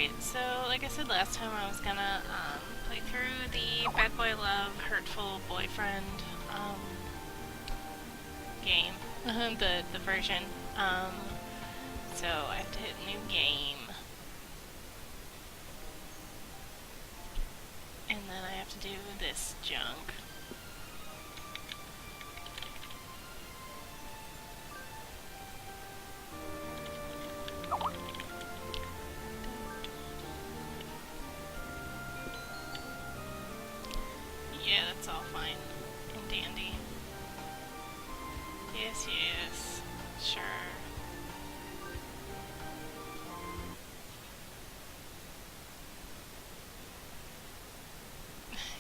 Alright, so like I said last time, I was gonna play through the Bad Boy Love Hurtful Boyfriend game, the version. So I have to hit new game, and then I have to do this junk. Yeah, that's all fine and dandy. Yes, yes, sure.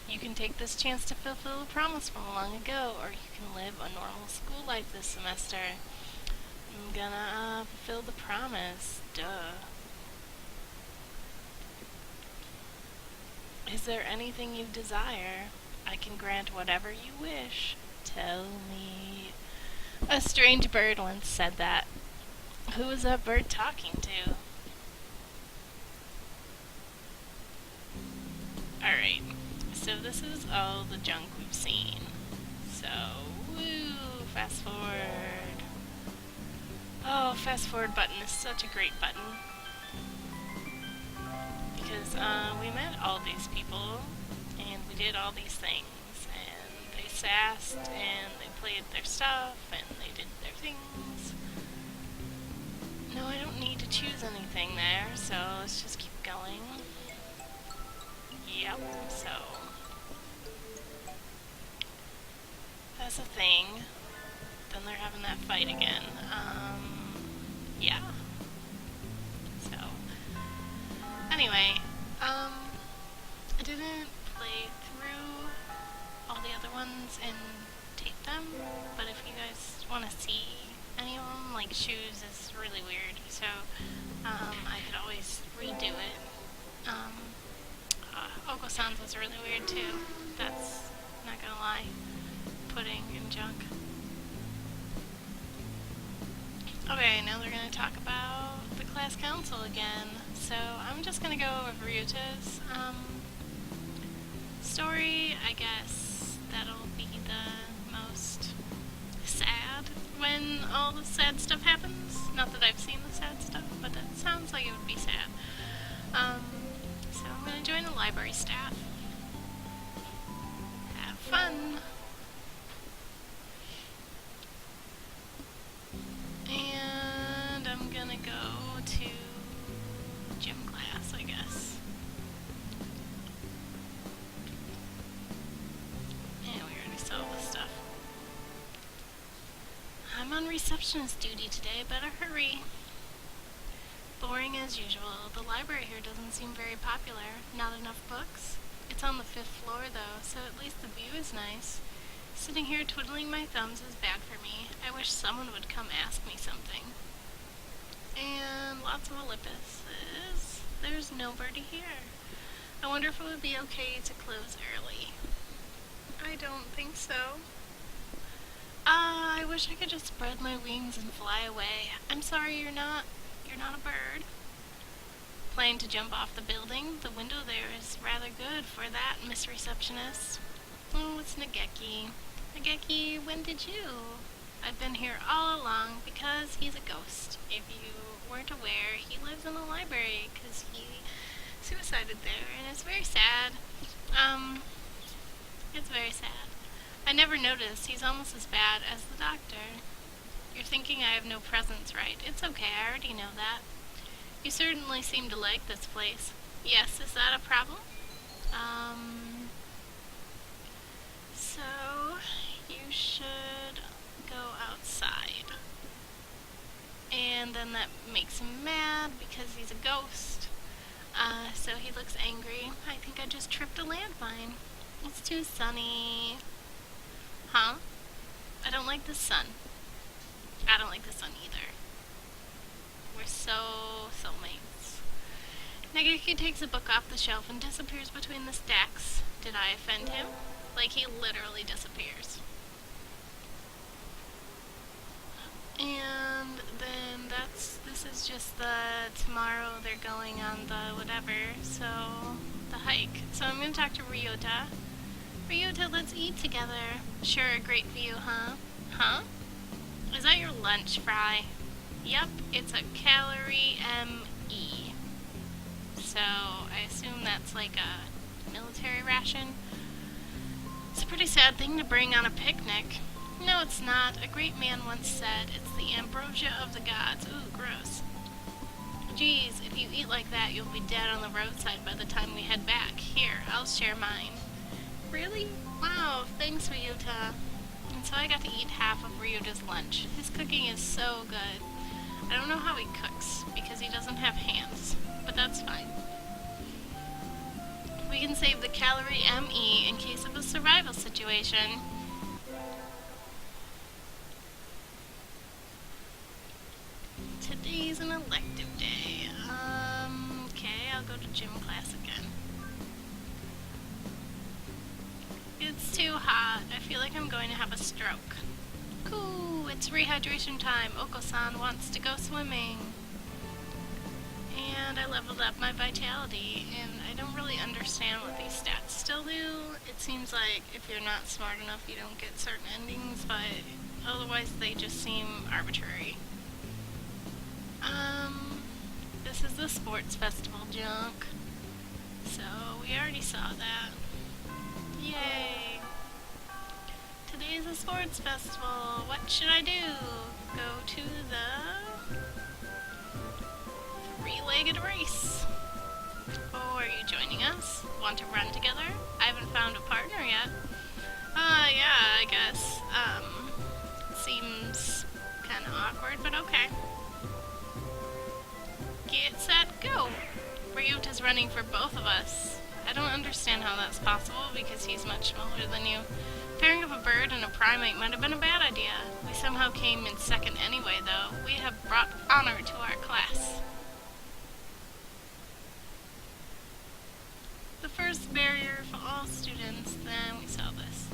You can take this chance to fulfill a promise from long ago, or you can live a normal school life this semester. I'm gonna fulfill the promise. Duh. Is there anything you desire? I can grant whatever you wish. Tell me. A strange bird once said that. Who was that bird talking to? Alright, so this is all the junk we've seen. So, woo, fast forward. Oh, fast forward button is such a great button. Because we met all these people, and we did all these things, and they sassed, and they played their stuff, and they did their things. No, I don't need to choose anything there, so let's just keep going. Yep, so that's a thing. Then they're having that fight again. Yeah. So, anyway, I didn't play through all the other ones and tape them, but if you guys want to see any of them, like Shoes is really weird, so I could always redo it. Oko-san's was really weird too. That's not gonna lie. Pudding and junk. Okay, now they're gonna talk about the class council again. So I'm just gonna go with Ryuta's story. I guess that'll be the most sad when all the sad stuff happens. Not that I've seen the sad stuff, but that sounds like it would be sad. So I'm gonna join the library staff. Have fun! And I'm gonna go to gym class, I guess. Yeah, we already saw this stuff. I'm on receptionist duty today, better hurry. Boring as usual. The library here doesn't seem very popular. Not enough books. It's on the 5th floor though, so at least the view is nice. Sitting here twiddling my thumbs is bad for me. I wish someone would come ask me something. And lots of ellipses. There's nobody here. I wonder if it would be okay to close early. I don't think so. I wish I could just spread my wings and fly away. I'm sorry you're not a bird. Planning to jump off the building? The window there is rather good for that, Miss Receptionist. Oh, it's Nageki. Nageki, when did you? I've been here all along because he's a ghost. If you weren't aware, he lives in the library because he suicided there, and it's very sad. It's very sad. I never noticed. He's almost as bad as the doctor. You're thinking I have no presence, right? It's okay, I already know that. You certainly seem to like this place. Yes, is that a problem? So, you should go outside. And then that makes him mad because he's a ghost. So he looks angry. I think I just tripped a landmine. It's too sunny. Huh? I don't like the sun. I don't like the sun either. We're so soulmates. Nageki takes a book off the shelf and disappears between the stacks. Did I offend him? Like, he literally disappears. And then this is just tomorrow they're going on the whatever, so the hike. So I'm gonna talk to Ryouta. Ryouta, let's eat together. Sure, great view, huh? Huh? Is that your lunch, Fry? Yep, it's a calorie ME. So I assume that's like a military ration. It's a pretty sad thing to bring on a picnic. No, it's not. A great man once said, it's the ambrosia of the gods. Ooh, gross. Geez, if you eat like that, you'll be dead on the roadside by the time we head back. Here, I'll share mine. Really? Wow, thanks, Ryouta. And so I got to eat half of Ryuta's lunch. His cooking is so good. I don't know how he cooks, because he doesn't have hands, but that's fine. We can save the calorie ME in case of a survival situation. Today's an elective day. Okay, I'll go to gym class again. It's too hot. I feel like I'm going to have a stroke. Cool, it's rehydration time. Oko-san wants to go swimming. And I leveled up my vitality, and I don't really understand what these stats still do. It seems like if you're not smart enough, you don't get certain endings, but otherwise they just seem arbitrary. This is the sports festival junk. So, we already saw that. Yay! Today is a sports festival. What should I do? Go to the three-legged race. Oh, are you joining us? Want to run together? I haven't found a partner yet. Yeah, I guess. Seems kind of awkward, but okay. Get set, go! Ryuta's running for both of us. I don't understand how that's possible because he's much smaller than you. Pairing up a bird and a primate might have been a bad idea. We somehow came in second anyway, though. We have brought honor to our class. The first barrier for all students. Then we saw this.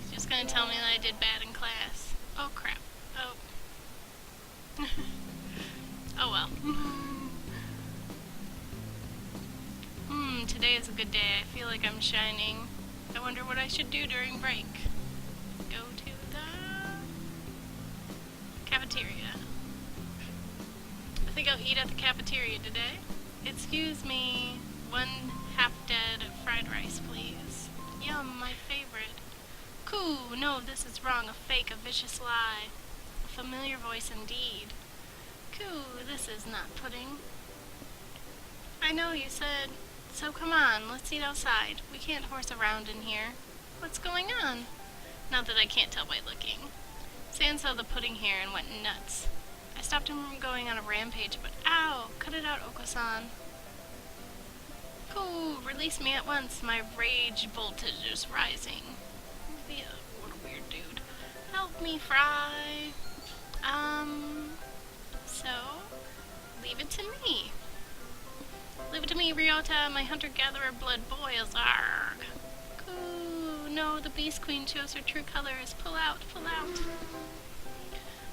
He's just gonna tell me that I did bad in class. Oh crap. Oh. Oh well. Today is a good day. I feel like I'm shining. I wonder what I should do during break. Go to the cafeteria. I think I'll eat at the cafeteria today. Excuse me, 1 half-dead fried rice, please. Yum, my favorite. Coo, no, this is wrong. A fake, a vicious lie. A familiar voice indeed. Coo, this is not pudding. I know you said... So come on, let's eat outside. We can't horse around in here. What's going on? Not that I can't tell by looking. San saw the pudding here and went nuts. I stopped him from going on a rampage, but ow! Cut it out, Oko-san. Cool, release me at once. My rage voltage is rising. Yeah, what a weird dude. Help me, Fry. So, leave it to me. Leave it to me, Ryouta. My hunter-gatherer blood boils. Arrgh. Ooh, no, the Beast Queen shows her true colors. Pull out, pull out.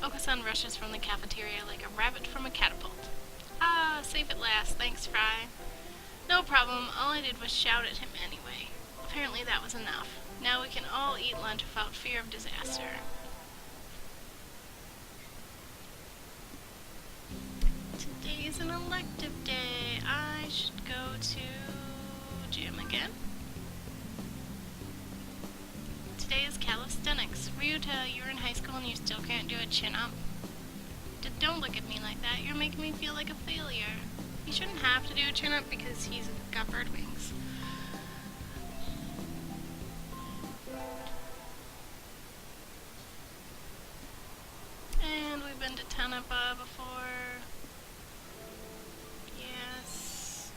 Oko-san rushes from the cafeteria like a rabbit from a catapult. Ah, safe at last. Thanks, Fry. No problem. All I did was shout at him anyway. Apparently that was enough. Now we can all eat lunch without fear of disaster. Today's an elective day. I should go to gym again. Today is calisthenics. Ryouta, you're in high school and you still can't do a chin-up. Don't look at me like that. You're making me feel like a failure. You shouldn't have to do a chin-up because he's got bird wings. And we've been to Tanaba before. Yes.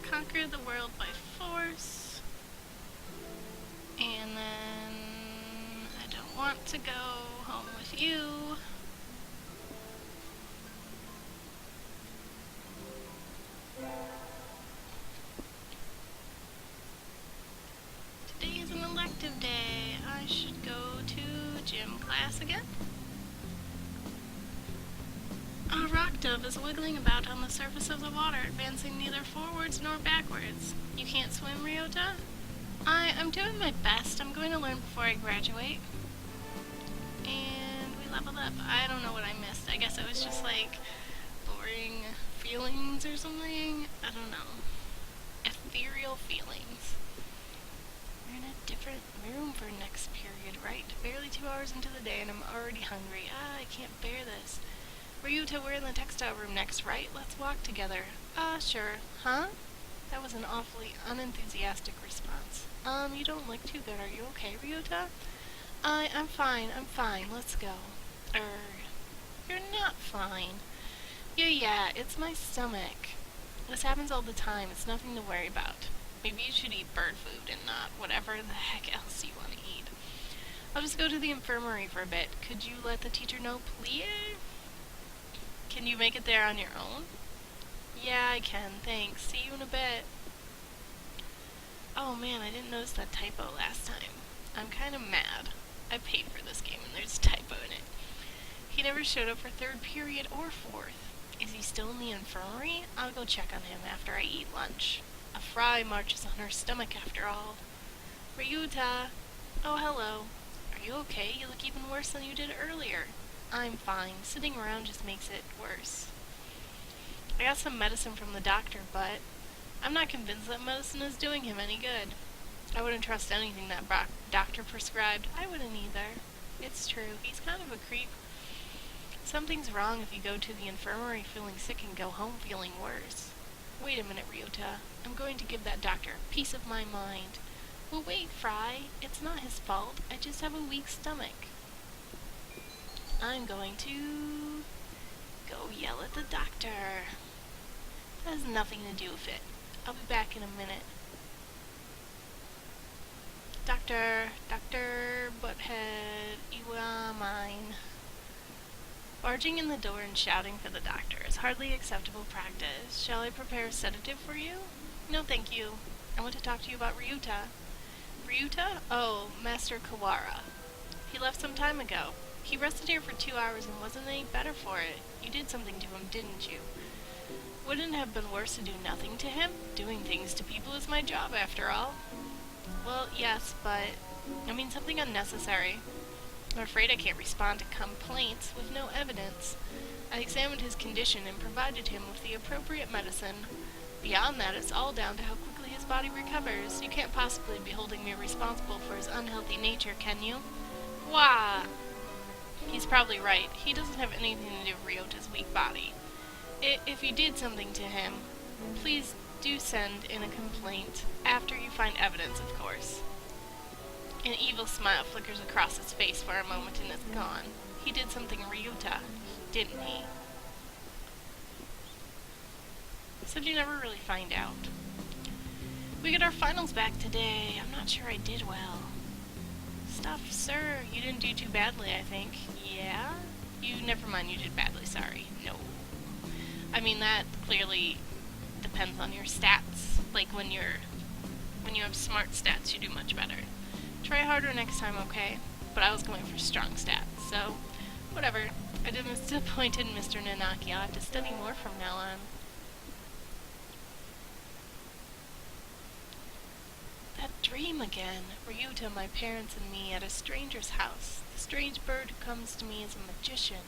Conquer the world by force. And then I don't want to go home with you. Today is an elective day. I should go to gym class again. of is wiggling about on the surface of the water, advancing neither forwards nor backwards. You can't swim, Ryouta? I'm doing my best. I'm going to learn before I graduate. And we leveled up. I don't know what I missed. I guess it was just like boring feelings or something. I don't know. Ethereal feelings. We're in a different room for next period, right? Barely 2 hours into the day and I'm already hungry. I can't bear this. Ryouta, we're in the textile room next, right? Let's walk together. Sure. Huh? That was an awfully unenthusiastic response. You don't look too good. Are you okay, Ryouta? I'm fine. Let's go. You're not fine. Yeah, it's my stomach. This happens all the time. It's nothing to worry about. Maybe you should eat bird food and not whatever the heck else you want to eat. I'll just go to the infirmary for a bit. Could you let the teacher know, please? Can you make it there on your own? Yeah, I can. Thanks. See you in a bit. Oh man, I didn't notice that typo last time. I'm kind of mad. I paid for this game and there's a typo in it. He never showed up for third period or fourth. Is he still in the infirmary? I'll go check on him after I eat lunch. A fry marches on her stomach after all. Ryouta! Oh, hello. Are you okay? You look even worse than you did earlier. I'm fine. Sitting around just makes it worse. I got some medicine from the doctor, but I'm not convinced that medicine is doing him any good. I wouldn't trust anything that doctor prescribed. I wouldn't either. It's true. He's kind of a creep. Something's wrong if you go to the infirmary feeling sick and go home feeling worse. Wait a minute, Ryouta. I'm going to give that doctor a piece of my mind. Well, wait, Fry. It's not his fault. I just have a weak stomach. I'm going to go yell at the doctor. That has nothing to do with it. I'll be back in a minute. Doctor Butthead, you are mine. Barging in the door and shouting for the doctor is hardly acceptable practice. Shall I prepare a sedative for you? No, thank you. I want to talk to you about Ryouta. Ryouta? Oh, Master Kawara. He left some time ago. He rested here for 2 hours and wasn't any better for it. You did something to him, didn't you? Wouldn't it have been worse to do nothing to him? Doing things to people is my job, after all. Well, yes, but I mean something unnecessary. I'm afraid I can't respond to complaints with no evidence. I examined his condition and provided him with the appropriate medicine. Beyond that, it's all down to how quickly his body recovers. You can't possibly be holding me responsible for his unhealthy nature, can you? Wah! He's probably right. He doesn't have anything to do with Ryota's weak body. If you did something to him, please do send in a complaint. After you find evidence, of course. An evil smile flickers across his face for a moment and is gone. He did something to Ryouta, didn't he? Said you never really find out. We get our finals back today. I'm not sure I did well. Stuff, sir. You didn't do too badly, I think. Yeah? Never mind, you did badly, sorry. No. I mean, that clearly depends on your stats. Like, when you have smart stats, you do much better. Try harder next time, okay? But I was going for strong stats, so whatever. I disappointed Mr. Nanaki. I'll have to study more from now on. That dream again. Ryouta, my parents, and me at a stranger's house. The strange bird who comes to me is a magician.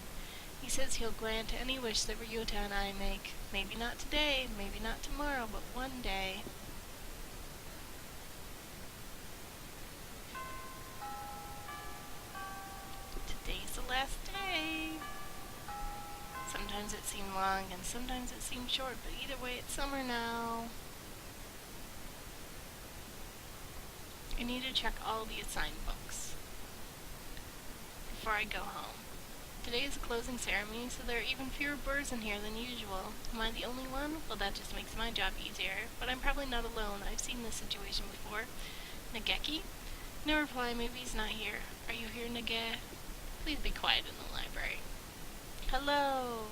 He says he'll grant any wish that Ryouta and I make. Maybe not today, maybe not tomorrow, but one day. Today's the last day. Sometimes it seemed long and sometimes it seemed short, but either way it's summer now. I need to check all the assigned books before I go home. Today is a closing ceremony, so there are even fewer birds in here than usual. Am I the only one? Well, that just makes my job easier. But I'm probably not alone. I've seen this situation before. Nageki? No reply. Maybe he's not here. Are you here, Nage? Please be quiet in the library. Hello.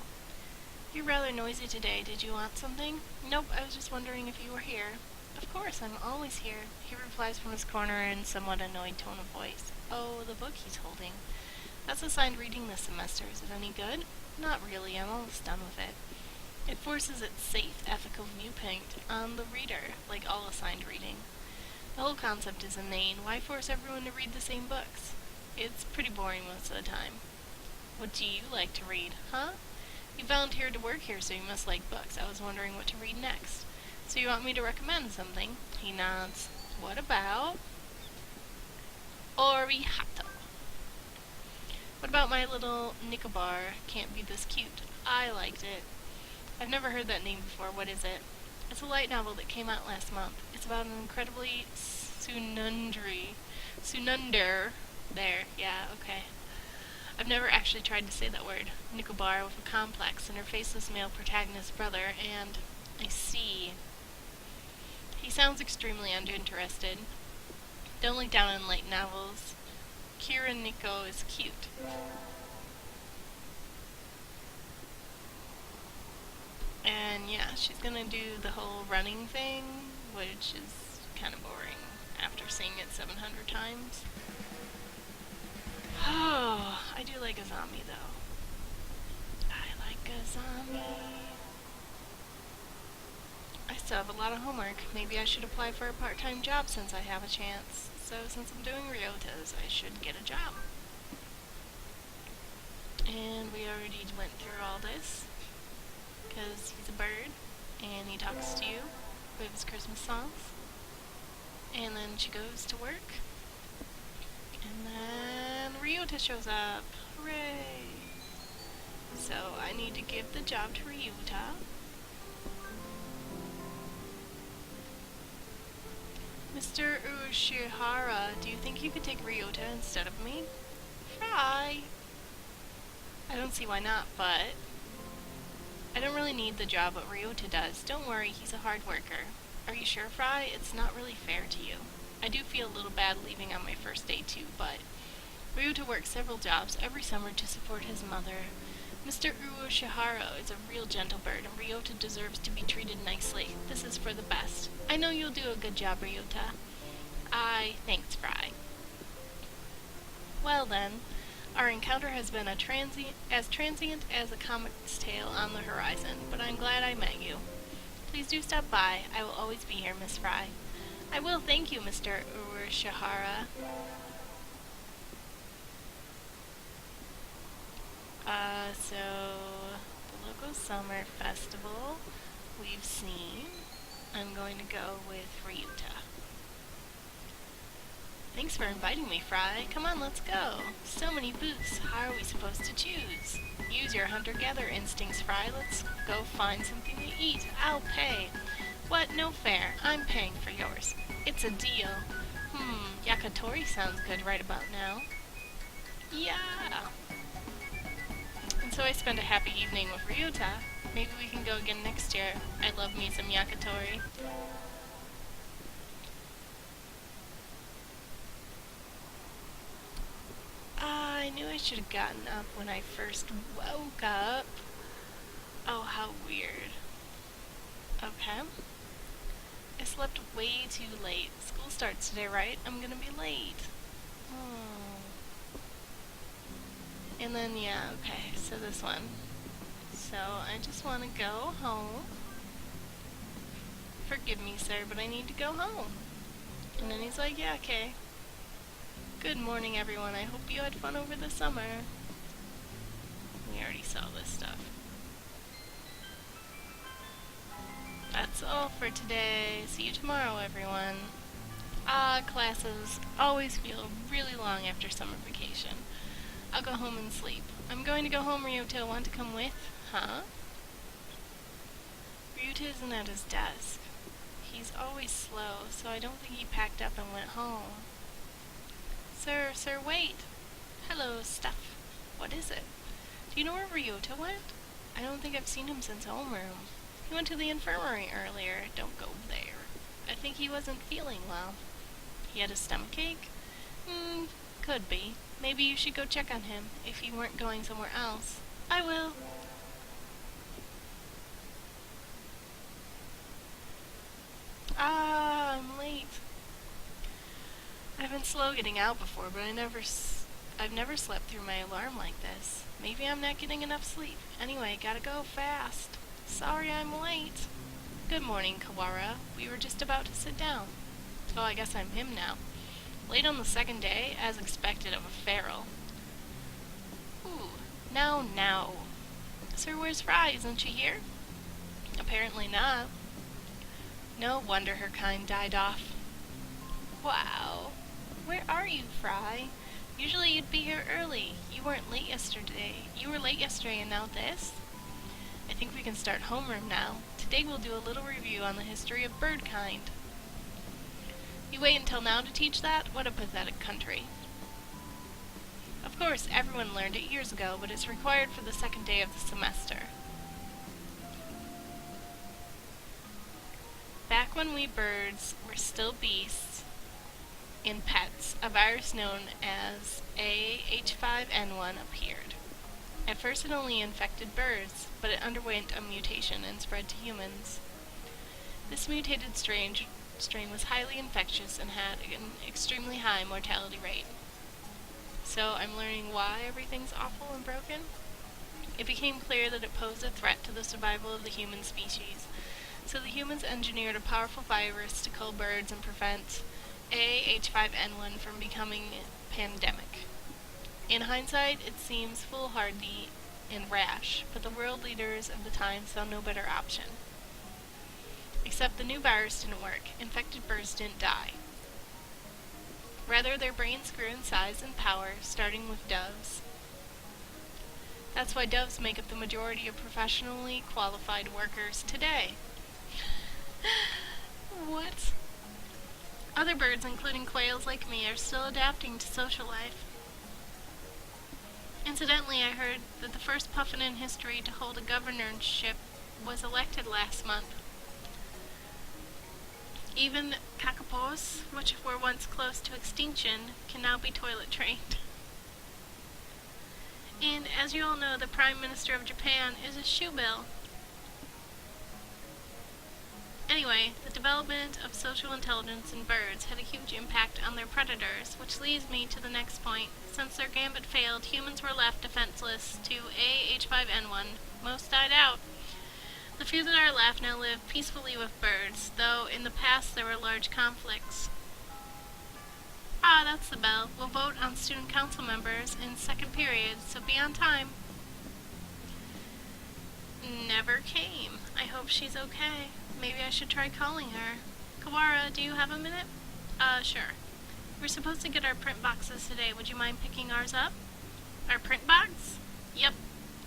You're rather noisy today. Did you want something? Nope, I was just wondering if you were here. Of course, I'm always here. He replies from his corner in somewhat annoyed tone of voice. Oh, the book he's holding. That's assigned reading this semester. Is it any good? Not really, I'm almost done with it. It forces its safe, ethical viewpoint on the reader, like all assigned reading. The whole concept is inane. Why force everyone to read the same books? It's pretty boring most of the time. What do you like to read, huh? You volunteered to work here, so you must like books. I was wondering what to read next. So you want me to recommend something? He nods. What about Ryouta? What about my little Nicobar? Can't be this cute. I liked it. I've never heard that name before. What is it? It's a light novel that came out last month. It's about an incredibly Sununder. There, yeah, okay. I've never actually tried to say that word. Nicobar with a complex and her faceless male protagonist's brother, and I see. He sounds extremely uninterested. Don't look down on light novels. Kira Nico is cute. And yeah, she's gonna do the whole running thing, which is kind of boring after seeing it 700 times. Oh, I do like a zombie though. I like a zombie. I still have a lot of homework. Maybe I should apply for a part-time job since I have a chance. So since I'm doing Ryoutas, I should get a job. And we already went through all this. Because he's a bird, and he talks to you with his Christmas songs. And then she goes to work. And then Ryouta shows up. Hooray! So I need to give the job to Ryouta. Mr. Ushihara, do you think you could take Ryouta instead of me? Try! I don't see why not, but I don't really need the job, but Ryouta does. Don't worry, he's a hard worker. Are you sure, Fry? It's not really fair to you. I do feel a little bad leaving on my first day too, but Ryouta works several jobs every summer to support his mother. Mr. Ushihara is a real gentle bird, and Ryouta deserves to be treated nicely. This is for the best. I know you'll do a good job, Ryouta. Thanks, Fry. Well then, our encounter has been as transient as a comet's tail on the horizon, but I'm glad I met you. Please do stop by. I will always be here, Miss Fry. I will, thank you, Mr. Ushihara. So the local summer festival we've seen. I'm going to go with Ryouta. Thanks for inviting me, Fry. Come on, let's go. So many booths. How are we supposed to choose? Use your hunter-gatherer instincts, Fry. Let's go find something to eat. I'll pay. What? No fair. I'm paying for yours. It's a deal. Yakitori sounds good right about now. Yeah. And so I spent a happy evening with Ryouta. Maybe we can go again next year. I love me some yakitori. I knew I should have gotten up when I first woke up. Oh, how weird. Okay. I slept way too late. School starts today, right? I'm gonna be late. Oh. And then, yeah, okay, so this one. So, I just want to go home. Forgive me, sir, but I need to go home. And then he's like, yeah, okay. Good morning, everyone. I hope you had fun over the summer. We already saw this stuff. That's all for today. See you tomorrow, everyone. Classes always feel really long after summer vacation. I'll go home and sleep. I'm going to go home, Ryouta. Want to come with? Huh? Ryouta isn't at his desk. He's always slow, so I don't think he packed up and went home. Sir, wait. Hello, Steph. What is it? Do you know where Ryouta went? I don't think I've seen him since homeroom. He went to the infirmary earlier. Don't go there. I think he wasn't feeling well. He had a stomachache? Could be. Maybe you should go check on him, if you weren't going somewhere else. I will. I'm late. I've been slow getting out before, but I never I've never slept through my alarm like this. Maybe I'm not getting enough sleep. Anyway, gotta go fast. Sorry I'm late. Good morning, Kawara. We were just about to sit down. Oh, I guess I'm him now. Late on the second day, as expected of a feral. Ooh, now. Sir, where's Fry? Isn't she here? Apparently not. No wonder her kind died off. Wow. Where are you, Fry? Usually you'd be here early. You weren't late yesterday. You were late yesterday and now this? I think we can start homeroom now. Today we'll do a little review on the history of bird kind. You wait until now to teach that? What a pathetic country. Of course, everyone learned it years ago, but it's required for the second day of the semester. Back when we birds were still beasts and pets, a virus known as H5N1 appeared. At first it only infected birds, but it underwent a mutation and spread to humans. This mutated strain was highly infectious and had an extremely high mortality rate. So I'm learning why everything's awful and broken. It became clear that it posed a threat to the survival of the human species. So the humans engineered a powerful virus to kill birds and prevent H5N1 from becoming pandemic. In hindsight, it seems foolhardy and rash, but the world leaders of the time saw no better option. Except the new virus didn't work. Infected birds didn't die. Rather, their brains grew in size and power, starting with doves. That's why doves make up the majority of professionally qualified workers today. What? Other birds, including quails like me, are still adapting to social life. Incidentally, I heard that the first puffin in history to hold a governorship was elected last month. Even kakapos, which were once close to extinction, can now be toilet trained. And as you all know, the Prime Minister of Japan is a shoebill. Anyway, the development of social intelligence in birds had a huge impact on their predators, which leads me to the next point. Since their gambit failed, humans were left defenseless to H5N1. Most died out. The few that are left now live peacefully with birds, though in the past there were large conflicts. Ah, that's the bell. We'll vote on student council members in second period, so be on time. Never came. I hope she's okay. Maybe I should try calling her. Kawara, do you have a minute? Sure. We're supposed to get our print boxes today. Would you mind picking ours up? Our print box? Yep.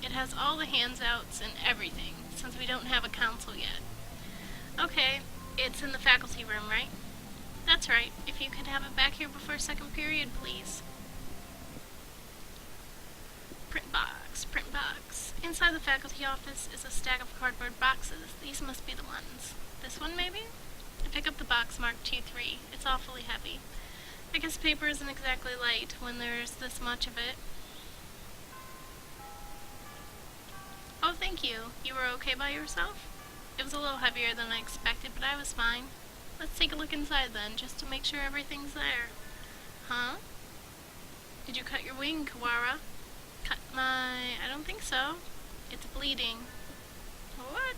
It has all the handouts and everything, since we don't have a council yet. Okay, it's in the faculty room, right? That's right. If you could have it back here before second period, please. Print box, print box. Inside the faculty office is a stack of cardboard boxes. These must be the ones. This one, maybe? I pick up the box marked T3. It's awfully heavy. I guess paper isn't exactly light when there's this much of it. Oh, thank you. You were okay by yourself? It was a little heavier than I expected, but I was fine. Let's take a look inside then, just to make sure everything's there. Huh? Did you cut your wing, Kawara? Cut I don't think so. It's bleeding. What?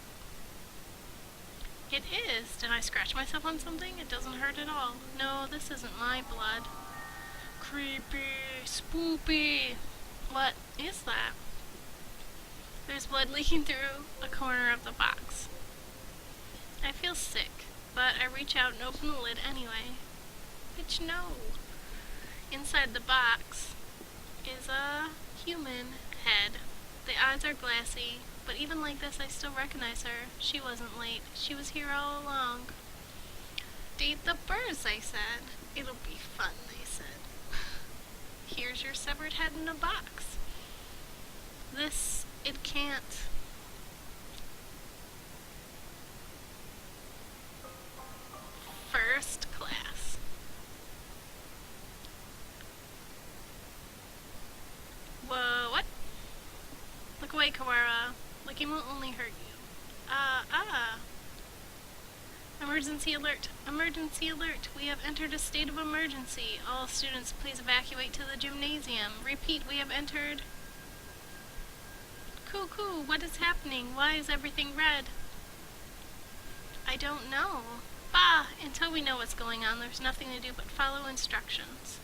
It is. Did I scratch myself on something? It doesn't hurt at all. No, this isn't my blood. Creepy. Spoopy. What is that? There's blood leaking through a corner of the box. I feel sick, but I reach out and open the lid anyway. Bitch, no. Inside the box is a human head. The eyes are glassy, but even like this I still recognize her. She wasn't late. She was here all along. Date the birds, I said. It'll be fun, they said. Here's your severed head in a box. This, it can't. First class. Whoa, what? Look away, Kawara. Looking will only hurt you. I'm Emergency alert! Emergency alert! We have entered a state of emergency. All students, please evacuate to the gymnasium. Repeat, we have entered... Cuckoo, what is happening? Why is everything red? I don't know. Bah! Until we know what's going on, there's nothing to do but follow instructions.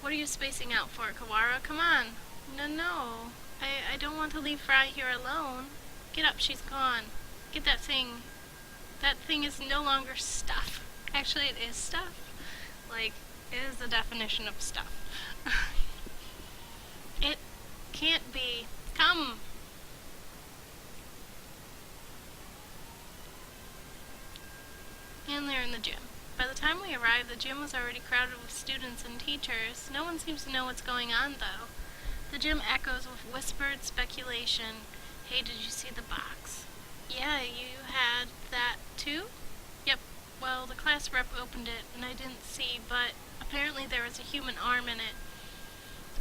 What are you spacing out for, Kawara? Come on. No. I don't want to leave Fry here alone. Get up, she's gone. Get that thing. That thing is no longer stuff. Actually, it is stuff. Like, it is the definition of stuff. It can't be. Come! And they're in the gym. By the time we arrived, the gym was already crowded with students and teachers. No one seems to know what's going on, though. The gym echoes with whispered speculation. Hey, did you see the box? Yeah, you had that too? Yep. Well, the class rep opened it, and I didn't see, but apparently there was a human arm in it.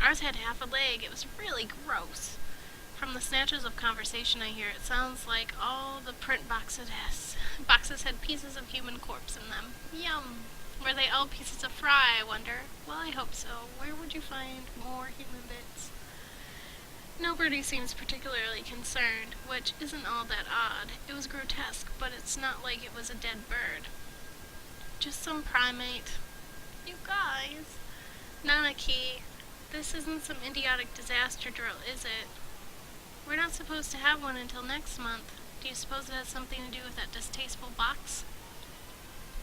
Ours had half a leg. It was really gross. From the snatches of conversation I hear, it sounds like all the print boxes had pieces of human corpse in them. Yum! Were they all pieces of Fry, I wonder? Well, I hope so. Where would you find more human bits? Nobody seems particularly concerned, which isn't all that odd. It was grotesque, but it's not like it was a dead bird. Just some primate. You guys! Nanaki, this isn't some idiotic disaster drill, is it? We're not supposed to have one until next month. Do you suppose it has something to do with that distasteful box?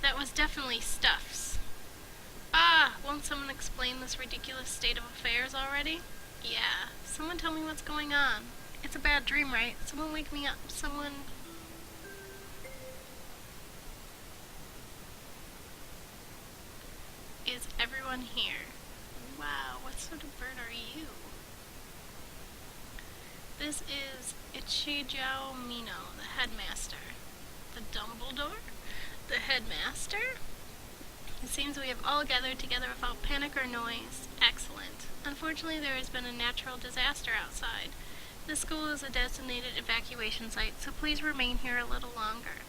That was definitely Stuff's. Ah! Won't someone explain this ridiculous state of affairs already? Yeah. Someone tell me what's going on. It's a bad dream, right? Someone wake me up. Someone... Is everyone here? Wow, what sort of bird are you? This is Ichijao Mino, the headmaster. The Dumbledore? The headmaster? It seems we have all gathered together without panic or noise. Excellent. Unfortunately, there has been a natural disaster outside. This school is a designated evacuation site, so please remain here a little longer.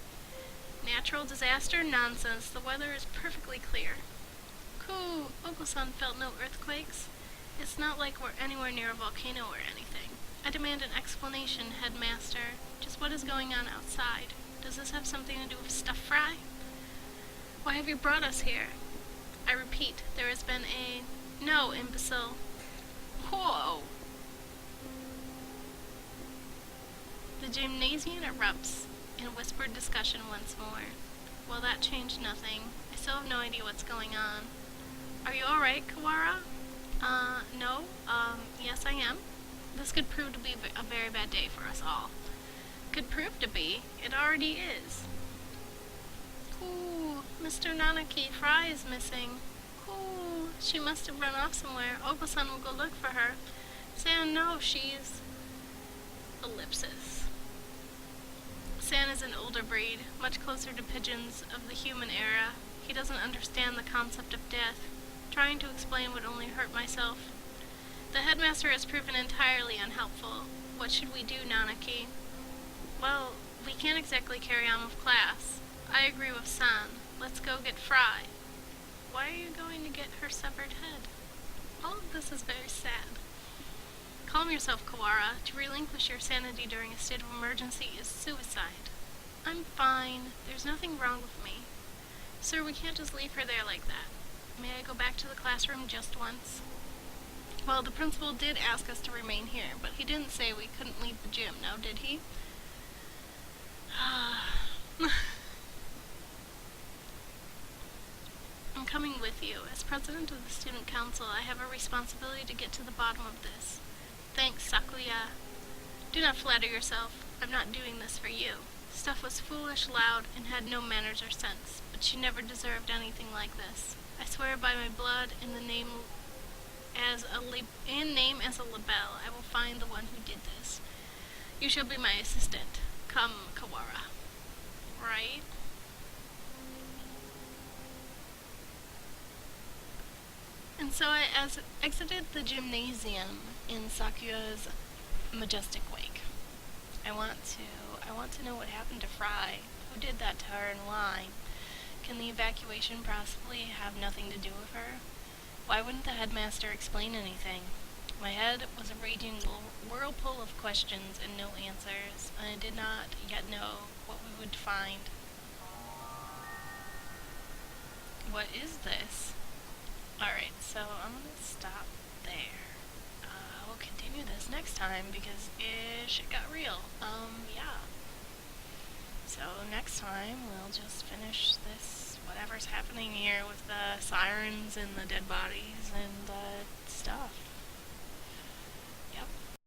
Natural disaster? Nonsense. The weather is perfectly clear. Cool. Oko-san felt no earthquakes. It's not like we're anywhere near a volcano or anything. I demand an explanation, headmaster. Just what is going on outside? Does this have something to do with Stuff Fry? Why have you brought us here? I repeat, there has been a... No, imbecile. Whoa! The gymnasium erupts in whispered discussion once more. Well, that changed nothing. I still have no idea what's going on. Are you alright, Kawara? No. Yes I am. This could prove to be a very bad day for us all. Could prove to be. It already is. Ooh, Mr. Nanaki, Fry is missing. Ooh, she must have run off somewhere. Oko-san will go look for her. San, no, she's... Ellipsis. San is an older breed, much closer to pigeons of the human era. He doesn't understand the concept of death. Trying to explain would only hurt myself. The headmaster has proven entirely unhelpful. What should we do, Nanaki? Well, we can't exactly carry on with class. I agree with San. Let's go get Fry. Why are you going to get her severed head? All of this is very sad. Calm yourself, Kawara. To relinquish your sanity during a state of emergency is suicide. I'm fine. There's nothing wrong with me. Sir, we can't just leave her there like that. May I go back to the classroom just once? Well, the principal did ask us to remain here, but he didn't say we couldn't leave the gym, now did he? I'm coming with you. As president of the student council, I have a responsibility to get to the bottom of this. Thanks, Sakuya. Do not flatter yourself. I'm not doing this for you. Stuff was foolish, loud, and had no manners or sense, but she never deserved anything like this. I swear by my blood, in name as a label, I will find the one who did this. You shall be my assistant. Come, Kawara. Right? And so I exited the gymnasium in Sakuya's majestic wake. I want to know what happened to Fry. Who did that to her and why? Can the evacuation possibly have nothing to do with her? Why wouldn't the headmaster explain anything? My head was a raging whirlpool of questions and no answers. I did not yet know what we would find. What is this? Alright, so I'm gonna stop there. We'll continue this next time because shit got real. Yeah. So next time we'll just finish this, whatever's happening here with the sirens and the dead bodies and stuff.